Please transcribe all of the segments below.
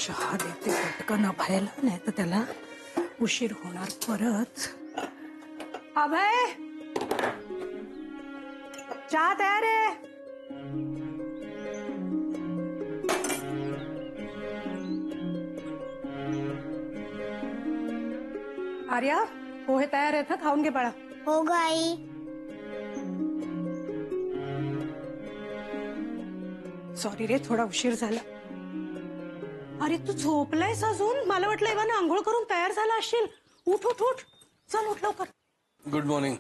चहा देते पटकन अभयला, नाही तर त्याला उशीर होणार परत. अभय, चहा तयार आहे. आर्या, पोहे तयार आहेत ना, खाऊन घे बाळा. हो ग आई. सॉरी रे, थोडा उशीर झाला. अरे तू झोपलायस अजून? मला वाटलं इव्हन आंघोळ करून तयार झाला असशील. उठ उठ उठ, चल उठ लवकर. Good morning.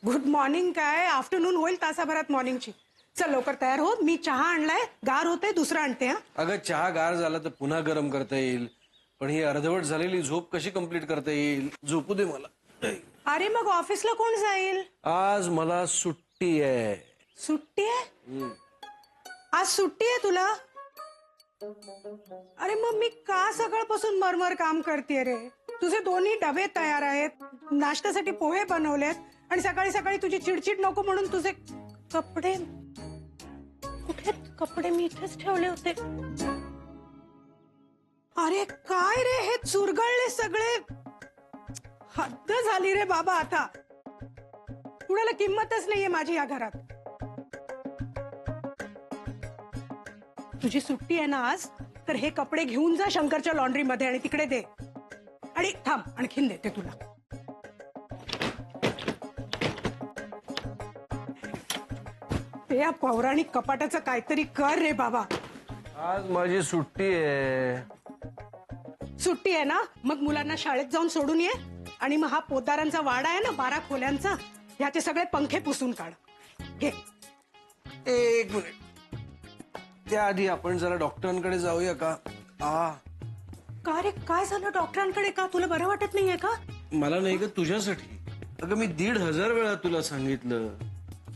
गुड मॉर्निंग काय, आफ्टरनून होईल तासाभरात मॉर्निंगची. चल लवकर तयार हो, मी चहा आणलाय, गार होते, दुसरा आणते. हा अगं चहा गार झाला तर पुन्हा गरम करता येईल, पण ही अर्धवट झालेली झोप कशी कंप्लीट करता येईल? झोपू दे मला. अरे मग ऑफिसला कोण जाईल? आज मला सुट्टी आहे. सुट्टी आहे? आज सुट्टी आहे तुला? अरे मग मी का सकाळपासून मरमर काम करते रे? तुझे दोन्ही डबे तयार आहेत, नाश्त्यासाठी पोहे बनवलेत, आणि सकाळी सकाळी तुझी चिडचिड नको म्हणून तुझे कपडे कुठे? कपडे मी इथेच ठेवले होते. अरे काय रे, हे चुरगळले सगळे. हद्द झाली रे बाबा. आता कुणाला किंमतच नाहीये माझी या घरात. तुझी सुट्टी आहे ना आज, तर हे कपडे घेऊन जा शंकरच्या लॉन्ड्री मध्ये आणि तिकडे दे. आणि थांब, आणखीन देते तुला. ते या पौराणिक कपाटाचं काहीतरी कर रे बाबा. आज माझी सुट्टी आहे. सुट्टी आहे ना, मग मुलांना शाळेत जाऊन सोडून ये, आणि मग हा पोतदारांचा वाडा आहे ना 12 खोल्यांचा, ह्याचे सगळे पंखे पुसून काढ. घे. एक मिनिट, त्याआधी आपण जरा डॉक्टरांकडे जाऊया का? का रे, काय झालं डॉक्टरांकडे? का तुला बरं वाटत नाहीये का? मला नाही ग, तुझ्यासाठी. अगं मी 1,500 वेळा तुला सांगितलं,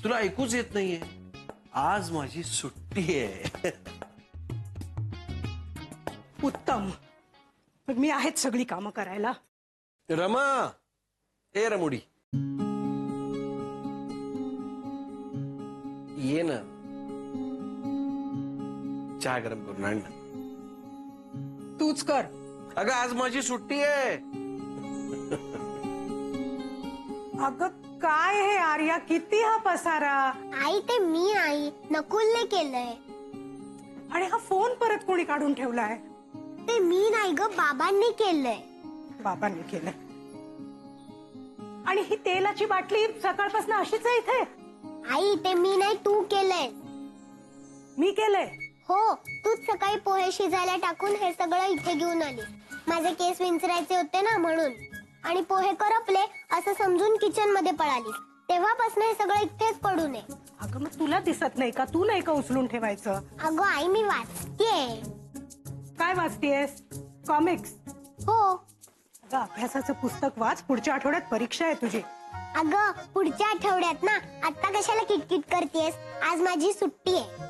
तुला ऐकूच येत नाहीये. आज माझी सुट्टी आहे. उत्तम, मग मी आहेत सगळी कामं करायला. रमा, ए रमुडी, ये ना, चहा गरम करून आण ना. तूच कर. अगं आज माझी सुट्टी आहे. अगं काय हे आर्या, किती हा पसारा. आई ते मी आई, नकुलने केलंय. आणि हा फोन परत कोणी काढून ठेवलाय? ते मी नाही ग, बाबांनी केलंय. बाबांनी केलंय. आणि ही तेलाची बाटली सकाळपासून अशीच आहे इथे? आई ते मी नाही, तू केलंय. मी केलंय? हो, तूच सकाळी पोहे शिजायला टाकून हे सगळं इथे घेऊन आली. माझे केस विंचरायचे होते ना म्हणून. आणि पोहे करपले असं समजून किचन मध्ये पळाली. तेव्हापासून हे सगळं इथेच पडू नये. अगं मग तुला दिसत नाही का? तू नाही का उचलून ठेवायचं? अगं आई मी वाचतेय. काय वाचतेस? कॉमिक्स? हो. अगं अभ्यासाचं पुस्तक वाच, पुढच्या आठवड्यात परीक्षा आहे तुझी. अगं पुढच्या आठवड्यात ना, आता कशाला किटकिट करतेस? आज माझी सुट्टी आहे.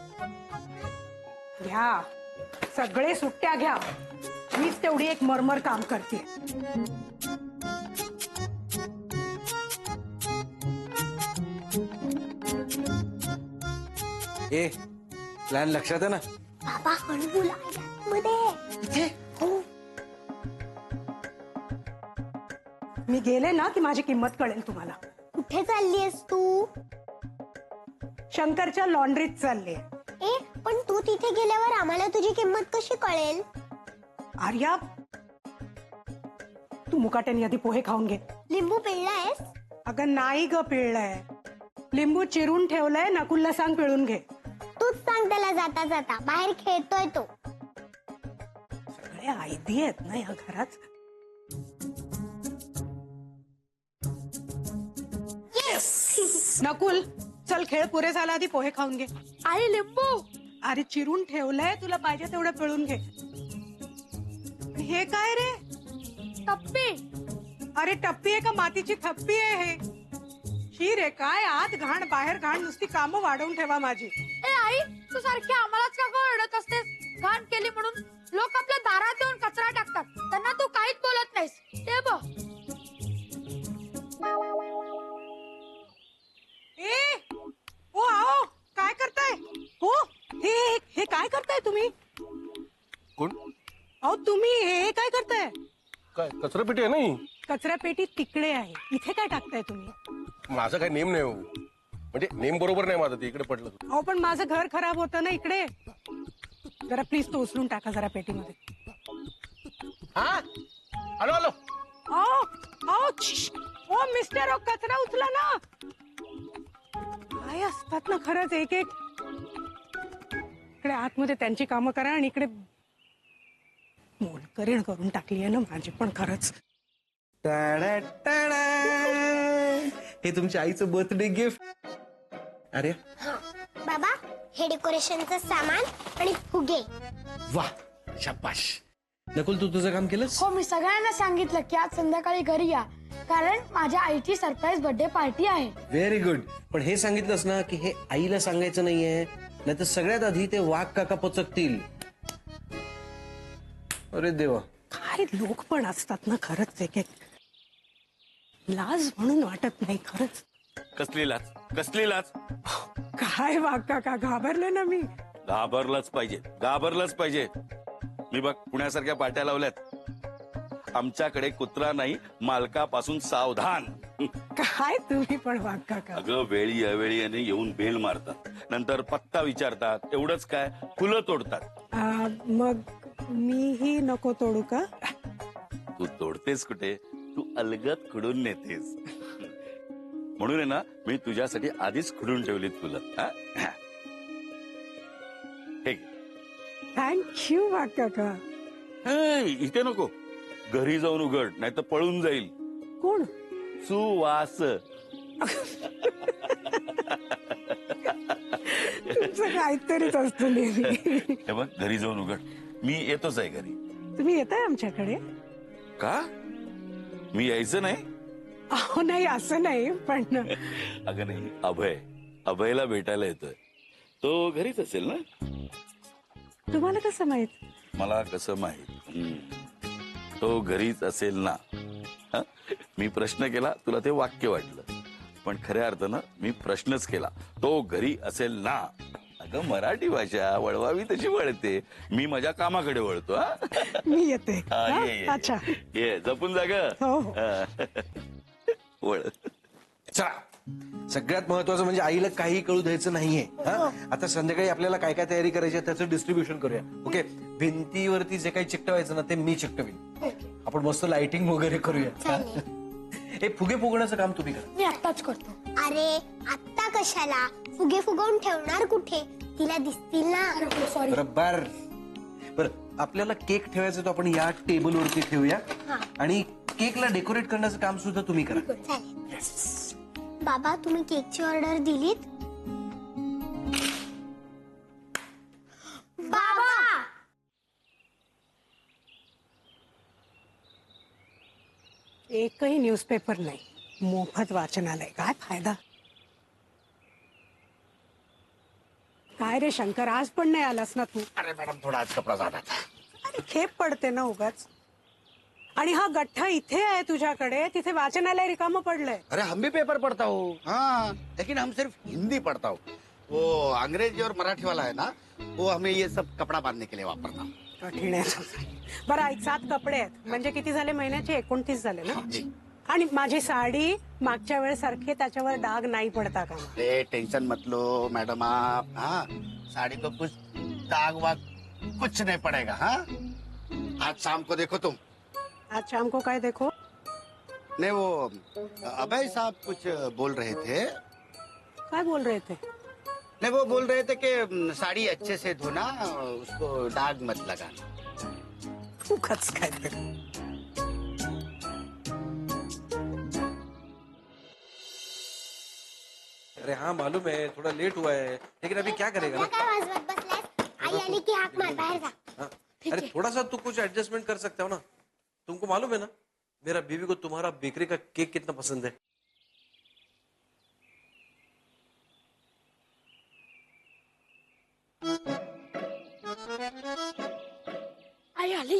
घ्या, सगळे सुट्ट्या घ्या, मीच तेवढी एक मरमर काम करते. ए, प्लॅन लक्षात आहे ना? बाबा हळू बोला मध्ये. इथे हो, मी गेले ना की माझी किंमत कळेल तुम्हाला. कुठे चाललीयस तू? शंकरच्या लॉन्ड्रीत चालले. ए पण तू तिथे गेल्यावर आम्हाला तुझी किंमत कशी कळेल? आर्या, तू मुकाट्याने आधी पोहे खाऊन घे. लिंबू पिळलायस? अगं नाही ग पिळलंय, लिंबू चिरून ठेवलंय, नकुलला सांग पिळून घे. तूच सांग त्याला जाता जाता, बाहेर खेळतोय तो. सगळे आयदी आहेत ना या घरात. नकुल चल, खेळ पुरे झाला, आधी पोहे खाऊन घे. आई लिंबू. अरे चिरून ठेवलंय, तुला पाहिजे तेवढं पिळून घे. हे काय रे? टप्पी. अरे टप्पी आहे का मातीची थप्पी आहे हे? शी रे, काय आत घाण बाहेर घाण, नुसती कामं वाढवून ठेवा माझी. ए आई, तू सारखी आम्हालाच का ओरडत असतेस? घाण केली म्हणून लोक आपल्या दारात येऊन कचरा टाकतात, त्यांना तू काहीच बोलत नाहीस. ते बघ. ए ओ आओ, काय करताय? हो, हे काय करताय तुम्ही? कोण? काय कचरा पेटी आहे नाही? कचरा पेटी तिकडे आहे, इथे काय टाकताय तुम्ही? माझा काही नेम नाही हो. म्हणजे नेम बरोबर नाही माझं, ते इकडे पडलं. अहो पण माझं घर खराब होतं ना इकडे. जरा प्लीज तो उचलून टाका जरा पेटीमध्ये. हा आलो आलो. ओ ओ छिश. ओ मिस्टर, ओ कचरा उचला ना. काय असतात ना खरंच एक एक. इकडे आतमध्ये त्यांची कामं करा आणि इकडे मोलकरीण करून टाकली आहे ना माझी पण खरंच. टाडा, टाडा. हे तुमच्या आईचं बर्थडे गिफ्ट. अरे बाबा, हे डेकोरेशनचं सामान आणि फुगे. वा, शाबाश. नकुल, तू तुझं काम केलंस? हो, मी सगळ्यांना सांगितलं की आज संध्याकाळी घरी या, कारण माझ्या आईची सरप्राईज बर्थडे पार्टी आहे. Very good. पण हे सांगितलंस ना की हे आईला सांगायचं नाहीये, नाहीतर सगळ्यात आधी ते वाघ काका पचकतील. अरे देवा. काय लोक पण असतात ना खरंच एक एक. लाज म्हणून वाटत नाही खरंच. कसली लाच, कसली लाच. काय वाघ काका, घाबरले ना मी. घाबरलंच पाहिजे, घाबरलंच पाहिजे. मी बघ पुण्यासारख्या पाट्या लावल्यात. आमच्याकडे कुत्रा नाही, मालकापासून सावधान. काय तुम्ही पण वाघ काका. अगं वेळी अवेळी येऊन बेल मारतात, नंतर पत्ता विचारतात. एवढंच काय, फुलं तोडतात. मग मीही नको तोडू का? तू तोडतेस कुठे, तू अलगद खुडून नेतेस. म्हणून आहे ना, मी तुझ्यासाठी आधीच खुडून ठेवलीत फुलं. हे घे. थँक्यू वाघ काका. हे, इथे नको, घरी जाऊन उघड, नाही तर पळून जाईल. कोण? सुवास. तुमचं काहीतरीच असतं नेहमी. हे बघ, घरी जाऊन उघड. मी येतोच आहे घरी. तुम्ही येताय आमच्याकडे? का? मी यायचं नाही? अहो नाही, असं नाही पण. अगं नाही, अभयला भेटायला येतोय. तो घरीच असेल ना? तुम्हाला कसं माहित? मला कसं माहित? तो घरीच असेल ना. हं? मी प्रश्न केला, तुला ते वाक्य वाटलं, पण खऱ्या अर्थानं मी प्रश्नच केला. तो घरी असेल ना. अगं मराठी भाषा वळवावी तशी वळते. मी माझ्या कामाकडे वळतो. मी येते. हा, हा? ये, ये. अच्छा. ये, जपून जा ग. हो, हो. वळ. चला, सगळ्यात महत्वाचं म्हणजे आईला काही कळू द्यायचं नाहीये. हा? आता संध्याकाळी आपल्याला काय काय तयारी करायची आहे त्याचं डिस्ट्रीब्युशन करूया. ओके, भिंतीवरती जे काही चिकटवायचं ना ते मी चिकटवीन. आपण मस्त लाइटिंग वगैरे करूया. हे फुगे फुगण्याचं काम तुम्ही करा. मी आत्ताच करतो. अरे आत्ता कशाला? फुगे फुगवून ठेवणार कुठे? तिला दिसतील ना. सॉरी. बरोबर. बरं, आपल्याला केक ठेवायचा तो आपण या टेबलवरती ठेवूया आणि केकला डेकोरेट करण्याचं काम सुद्धा तुम्ही करा. चालेल. बाबा, तुम्ही केकची ऑर्डर दिलीत? बाबा, एकही न्यूजपेपर नाही, मोफत वाचनालय. काय फायदा? काय रे शंकर, आज पण नाही आलास ना तू? अरे मॅडम, थोडा आज कपडा झाला. अरे खेप पडते ना उगाच. आणि हा गठ्ठा इथे आहे तुझ्याकडे, तिथे वाचनालय रिकामं पडलंय. अरे हम भी पेपर पढ़ता हूँ. हाँ, लेकिन हम सिर्फ हिंदी पढ़ता हूँ. वो अंग्रेजी और मराठी वाला है ना, वो हमें ये सब कपड़ा बांधने के लिए वापरता हूँ. कठीण आहे. बरं ऐक, 7 कपडे आहेत म्हणजे किती झाले महिन्याचे? 29 झाले ना. जी. आणि माझी साडी मागच्या वेळेसारखे त्याच्यावर डाग नाही पडता का? अरे टेंशन मत लो मैडम आप. हाँ, साड़ी तो कुछ दाग वाग कुछ नहीं पड़ेगा. हाँ, आज शाम को देखो तुम. आज शाम को काय देखो? नहीं, वो अभय साहब कुछ बोल रहे थे. काय बोल रहे थे? नहीं, वो बोल रहे थे कि साड़ी अच्छे से धोना, उसको दाग मत लगाना. उगाच काहीतरी. अरे हाँ मालूम है, थोड़ा लेट हुआ है, लेकिन अभी क्या करेगा ना? काय वाजवत बसलाय? आई आली की हाक मार, बाहेर जा. हाँ? अरे थोड़ा सा तू कुछ एडजस्टमेंट कर सकते हो ना. तुमको मालूम है ना, मेरा बीवी को तुम्हारा बेकरी का केक कितना पसंद है. आई आली.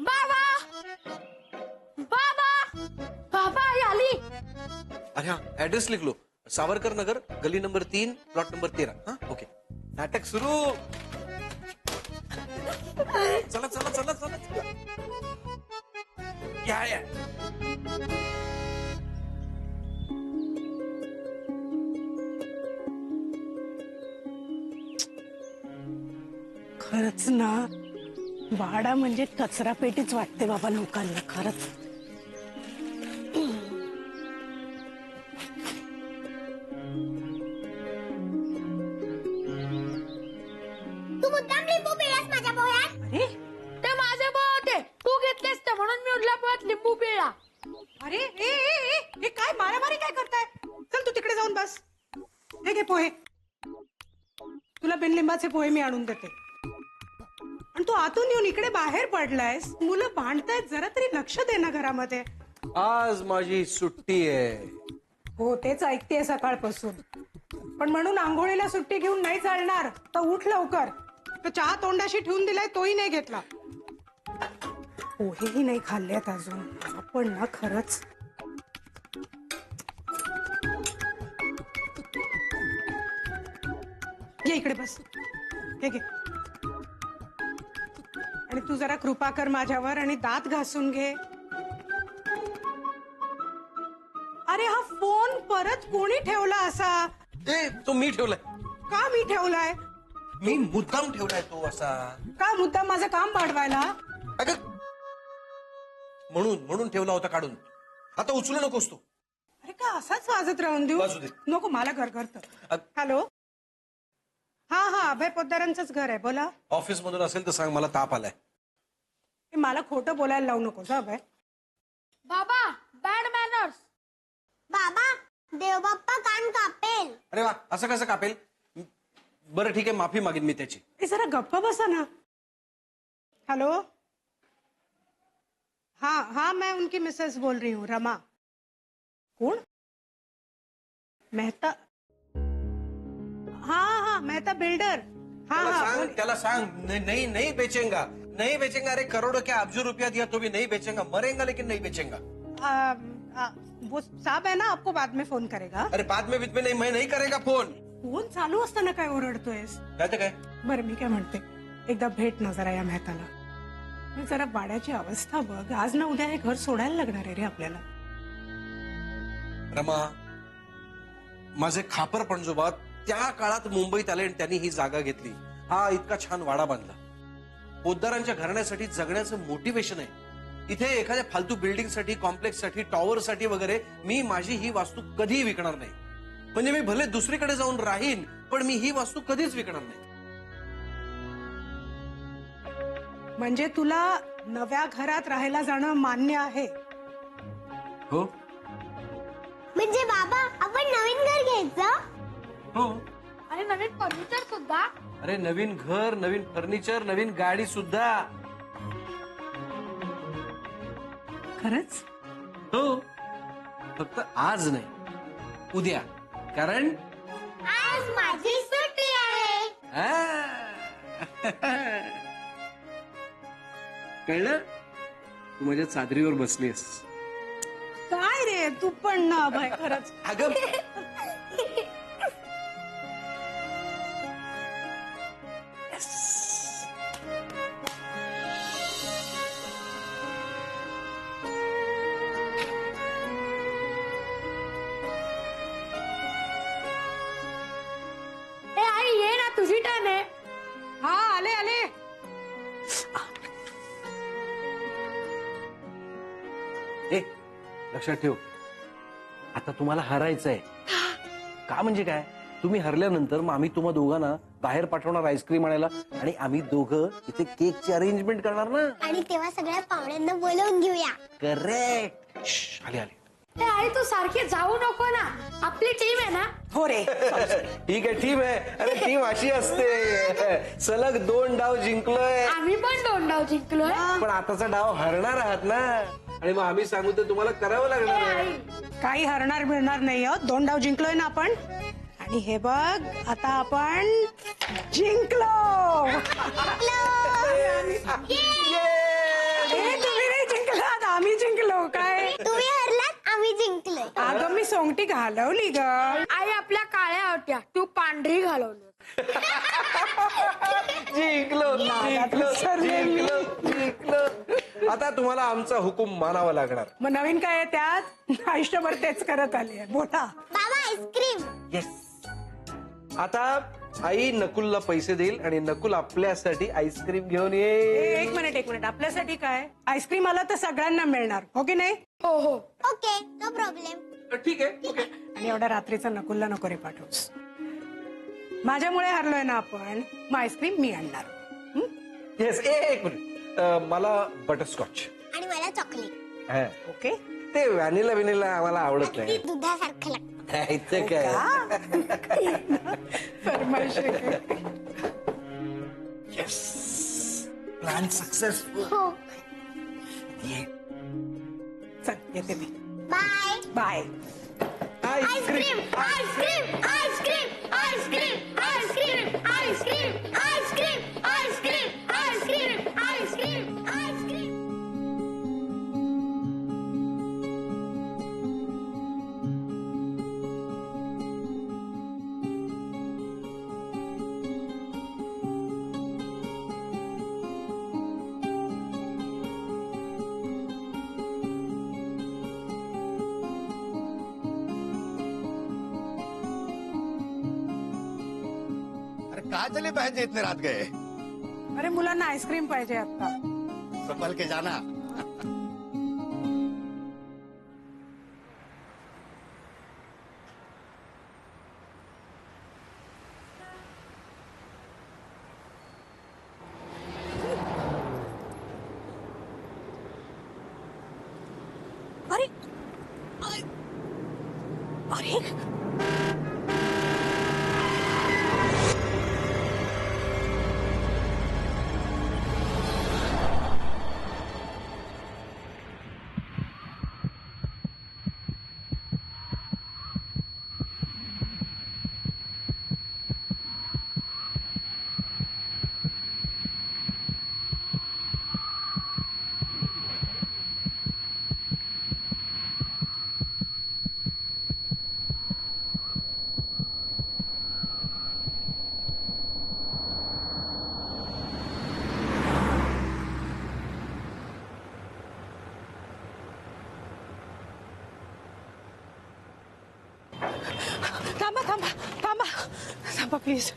बाबा, बाबा, बाबा, आई आली. अरे हाँ, एड्रेस लिख लो. सावरकर नगर, गली नंबर 3, प्लॉट नंबर 13. हाँ ओके. नाटक सुरू. चला चला चला चला. या या. खरंच ना, वाडा म्हणजे कचरा पेटीच वाटते बाबा लोकांना. खरंच तू मुद्दाम लिंबू पिळलास माझ्या पोह्यात. अरे ते माझे पोहे होते, तू घेतलेस ते म्हणून मी उरल्या पोह्यात लिंबू पिळला. अरे ए ए ए हे काय मारामारी काय करताय? चल तू तिकडे जाऊन बस. हे घे पोहे. तुला बिनलिंबाचे पोहे मी आणून देते. आणि तू आतून येऊन इकडे बाहेर पडलायस. मुलं भांडतायत, जरा तरी लक्ष दे ना घरामध्ये. आज माझी सुट्टी आहे. हो तेच ऐकतेय सकाळपासून. पण म्हणून आंघोळीला सुट्टी घेऊन नाही चालणार. तर उठ लवकर. तो चहा तोंडाशी ठेवून दिलाय तोही नाही घेतला. पोहेही नाही खाल्लेत अजून. आपण ना खरंच. ये इकडे बस. हे घे. आणि तू जरा कृपा कर माझ्यावर आणि दात घासून घे. अरे हा फोन परत कोणी ठेवला असा? ए तो मी ठेवलाय. का मी ठेवलाय? मी मुद्दाम ठेवलाय तो असा. का मुद्दाम माझं काम वाढवायला? अगं म्हणून ठेवला होता काढून. आता उचलू नकोस तू. अरे का असाच वाजत राहून देऊ? वाजू दे. नको, मला गरगरत. अग- हॅलो, हा अभय पोद्दारांचंच घर आहे. बोला. ऑफिस मधून असेल तर सांग, मला ताप आलाय. हे मला खोटं बोलायला लावू नकोस हं, अभय. बाबा बॅड मॅनर्स. बाबा देवबाप्पा कान कापेल. अरे वा, असं कसं कापेल? बरं ठीक आहे, माफी मागेन मी त्याची. ए जरा गप्पा बसा ना. हेलो, हाँ मैं उनकी मिसेस बोल रही हूँ, रमा. कौन? मेहता. हाँ मेहता बिल्डर. त्याला सांग नहीं बेचेंगा. नहीं बेचेंगा. अरे करोड़ों क्या अब्जो रुपया दिया तो भी नहीं बेचेंगा. मरेगा लेकिन नहीं बेचेंगा. वो साहब है ना, आपको बाद में फोन करेगा. अरे बाद में नहीं, मैं नहीं करेगा फोन. फोन चालू असताना काय ओरडतोयस? काय ते काय? बरं मी काय म्हणते, एकदा भेट ना जरा या मेहताला. मी जरा वाड्याची अवस्था बघ. आज ना उद्या हे घर सोडायला लागणार आहे रे आपल्याला. रमा, माझे खापर पणजोबा त्या काळात मुंबईत आले आणि त्यांनी ही जागा घेतली. हा इतका छान वाडा बांधला. पोद्दारांच्या घराण्यासाठी जगण्याचं मोटिवेशन आहे. इथे एखाद्या फालतू बिल्डिंग साठी, कॉम्प्लेक्स साठी, टॉवर साठी वगैरे मी माझी ही वास्तू कधीही विकणार नाही. म्हणजे मी भले दुसरीकडे जाऊन राहीन, पण मी ही वास्तू कधीच विकणार नाही. म्हणजे तुला नव्या घरात राहायला जाणं मान्य आहे? हो म्हणजे बाबा आपण नवीन घर घ्यायचं. हो. आणि नवीन फर्निचर सुद्धा. अरे नवीन घर, नवीन फर्निचर, नवीन गाडी सुद्धा. खरंच? हो. फक्त आज नाही, उद्या. कारण आज माझी सुट्टी आहे. कळलं? तू माझ्या चादरीवर बसलीस. काय रे तू पण ना अभय, खरंच. अगं ए आई ये ना, तुझी टर्न आहे. हा आले. ए लक्षात ठेव, आता तुम्हाला हरायचंय. का म्हणजे काय? तुम्ही हरल्यानंतर मग आम्ही तुम्हा दोघांना बाहेर पाठवणार आईस्क्रीम आणायला आणि आम्ही दोघं इथे केकची अरेंजमेंट करणार ना. आणि तेव्हा सगळ्या पाहुण्यांना बोलवून घेऊया. करेक्ट. आले. ए आई तू सारखी जाऊ नको ना, आपली टीम आहे ना. हो रे. ठीक आहे, टीम आहे. अरे टीम अशी असते. सलग 2 डाव जिंकलोय, आम्ही पण 2 डाव जिंकलोय. पण आताचा डाव हरणार आहात ना. आणि मग आम्ही सांगू तर तुम्हाला करावं लागणार आहे. काही हरणार मिळणार नाही. 2 डाव जिंकलोय ना आपण. आणि हे बघ, आता आपण जिंकलो. हे तुम्ही नाही जिंकलात, आम्ही जिंकलो. काय तुम्ही हरलात, आम्ही जिंकलोय. अगं मी सोंगटी घालवली ग. आई आपल्या काळ्या होत्या, तू पांढरी घालवली. जिंकलो. आता तुम्हाला आमचा हुकूम मानावा लागणार. मग नवीन काय आहे त्यात? आयुष्यभर तेच करत आली आहे. बोला. बाबा आईस्क्रीम. येस. आता आई नकुलला पैसे देईल आणि नकुल आपल्यासाठी आईस्क्रीम घेऊन येईल. एक मिनिट आपल्यासाठी काय? आईस्क्रीम आला तर सगळ्यांना मिळणार, हो की नाही? हो हो. Okay no problem. ठीक आहे. ओके. आणि एवढ्या रात्रीचा नकुलला नको रे पाठवूस. माझ्यामुळे हरलोय ना आपण, मग आईस्क्रीम मी आणणार. हं? येस. एक मिनिट. मला बटरस्कॉच. आणि मला चॉकलेट. हा. ओके. ते व्हॅनिला आम्हाला आवडत नाही. ती दुधासारखं लागतं. इथं काय. फरमाईश आहे. येस. Plan successful. हो. चल येते मी. Bye. Bye. Ice cream ice cream ice cream ice cream ice cream ice cream ice cream ice cream ice cream ice cream ice cream. अरे कहाँ चले बहन जी, इतने रात गए? अरे मुलांना आईस्क्रीम पाहिजे आता. संभल के जाना. अरे अरे थांबा प्लीज.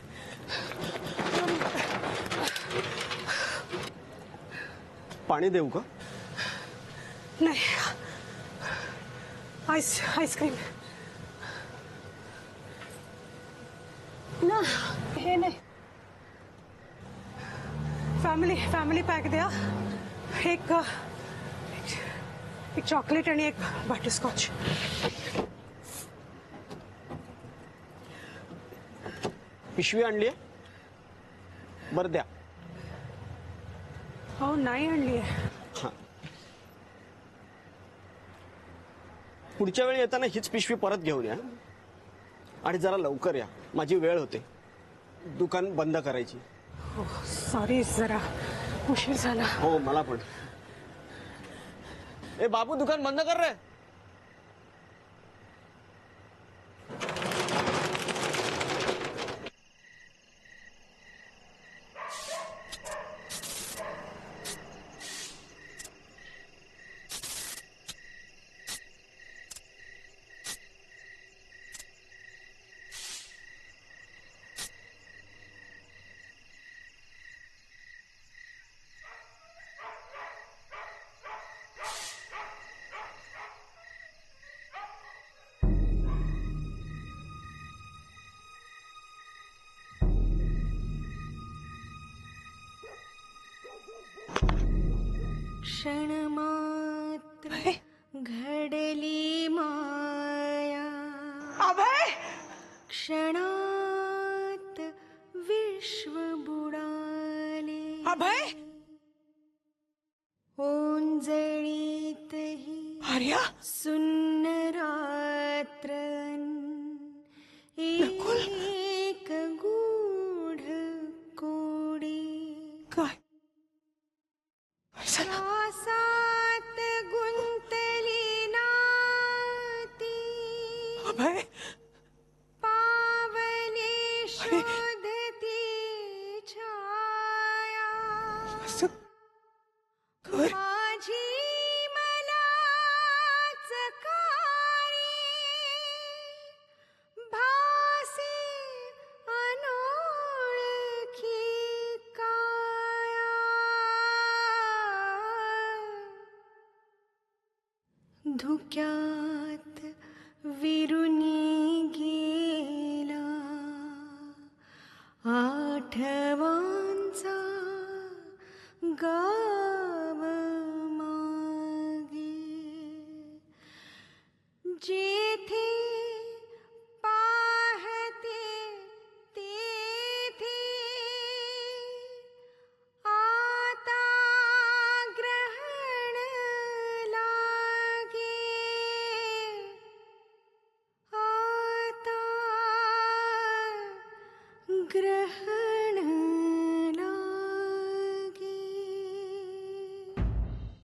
पाणी देऊ का? नाही, आईस्क्रीम ना. हे नाही. फॅमिली पॅक द्या. एक चॉकलेट आणि एक बटरस्कॉच. पिशवी आणली आहे? बरं द्या. हो नाही आणली आहे. हा. पुढच्या वेळी येताना हीच पिशवी परत घेऊन या आणि जरा लवकर या, माझी वेळ होते. दुकान बंद करायची. हो सॉरी, जरा उशीर झाला. हो मला पण. ए बाबू, दुकान बंद कर रे. क्षण मात्र घडली माया. अभय, क्षणात विश्व बुडाले. अभय, ओंजळीतही आर्या, सुन्न रात्रन. एक गूढ कोडी. काय श्वासात गुंतली नाती. अभय, पावले शोधती छाया. असं कर. माझी भासे अनोळखी काया धुक्यात विरुनी गेला आठवांचा गाव मागे जेथे पाहते तेथे आता ग्रहण लागे आता ग्रहण